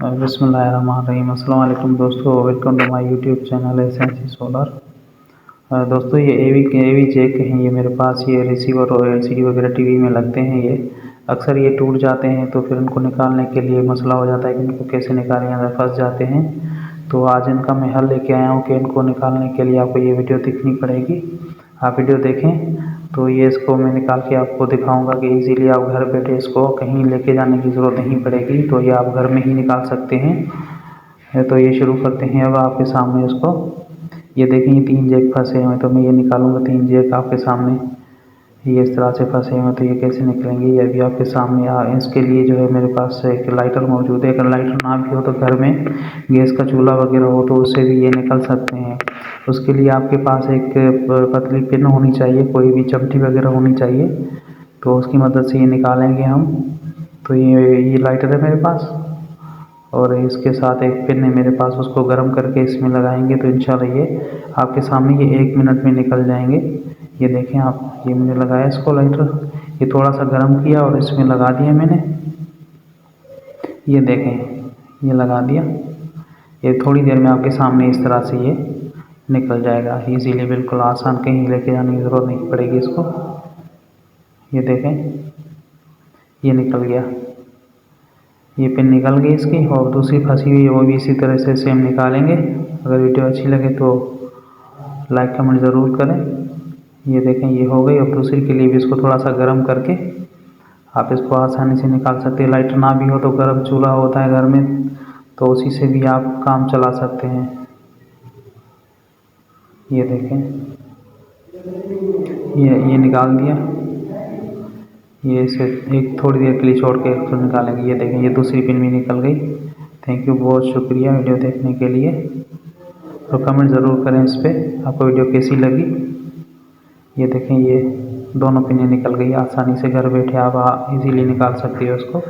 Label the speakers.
Speaker 1: बिस्मिल्लाहिर्रहमानिर्रहीम। अस्सलाम वालेकुम दोस्तों, welcome to my YouTube channel SNC solar. दोस्तों ये एवी जैक हैं, ये मेरे पास ये रिसीवर और एलसीडी वगैरह टीवी में लगते हैं। ये अक्सर ये टूट जाते हैं, तो फिर उनको निकालने के लिए मसला हो जाता है कि इनको कैसे निकालें, अगर फंस जाते हैं। तो आज इनका मैं हल लेके आया हूँ कि इनको निकालने के लिए आपको ये वीडियो देखनी पड़ेगी। आप वीडियो देखें तो ये इसको मैं निकाल के आपको दिखाऊंगा कि इजीली आप घर बैठे इसको कहीं लेके जाने की ज़रूरत नहीं पड़ेगी, तो ये आप घर में ही निकाल सकते हैं। तो ये शुरू करते हैं। अब आपके सामने इसको ये देखें, ये 3 जैक फंसे हुए हैं, तो मैं ये निकालूंगा 3 जैक आपके सामने। ये इस तरह से फंसे हुए हैं, तो ये कैसे निकलेंगे ये अभी आपके सामने। इसके लिए जो है मेरे पास एक लाइटर मौजूद है। अगर लाइटर ना भी हो तो घर में गैस का चूल्हा वगैरह हो तो उससे भी ये निकल सकते हैं। उसके लिए आपके पास एक पतली पिन होनी चाहिए, कोई भी चमटी वगैरह होनी चाहिए, तो उसकी मदद से ये निकालेंगे हम। तो ये लाइटर है मेरे पास और इसके साथ एक पिन है मेरे पास, उसको गर्म करके इसमें लगाएंगे तो इंशाल्लाह ये आपके सामने ये 1 मिनट में निकल जाएंगे। ये देखें आप, ये मैंने लगाया इसको लाइटर, ये थोड़ा सा गर्म किया और इसमें लगा दिया मैंने। ये देखें, ये लगा दिया। ये थोड़ी देर में आपके सामने इस तरह से ये निकल जाएगा इजीली, बिल्कुल आसान, कहीं लेके जाने की ज़रूरत नहीं पड़ेगी इसको। ये देखें, ये निकल गया, ये पिन निकल गई इसकी। और दूसरी फंसी हुई है वो भी इसी तरह से सेम निकालेंगे। अगर वीडियो अच्छी लगे तो लाइक कमेंट ज़रूर करें। ये देखें, ये हो गई। और दूसरी के लिए भी इसको थोड़ा सा गर्म करके आप इसको आसानी से निकाल सकते हैं। लाइटर ना भी हो तो गर्म चूल्हा होता है घर में, तो उसी से भी आप काम चला सकते हैं। ये देखें, ये निकाल दिया। ये इसे एक थोड़ी देर के लिए छोड़ के फिर निकालेंगे। ये देखें, ये दूसरी पिन भी निकल गई। थैंक यू, बहुत शुक्रिया वीडियो देखने के लिए। तो कमेंट ज़रूर करें इस पर आपको वीडियो कैसी लगी। ये देखें, ये दोनों पिनें निकल गई। आसानी से घर बैठे आप इजीली निकाल सकते हो उसको।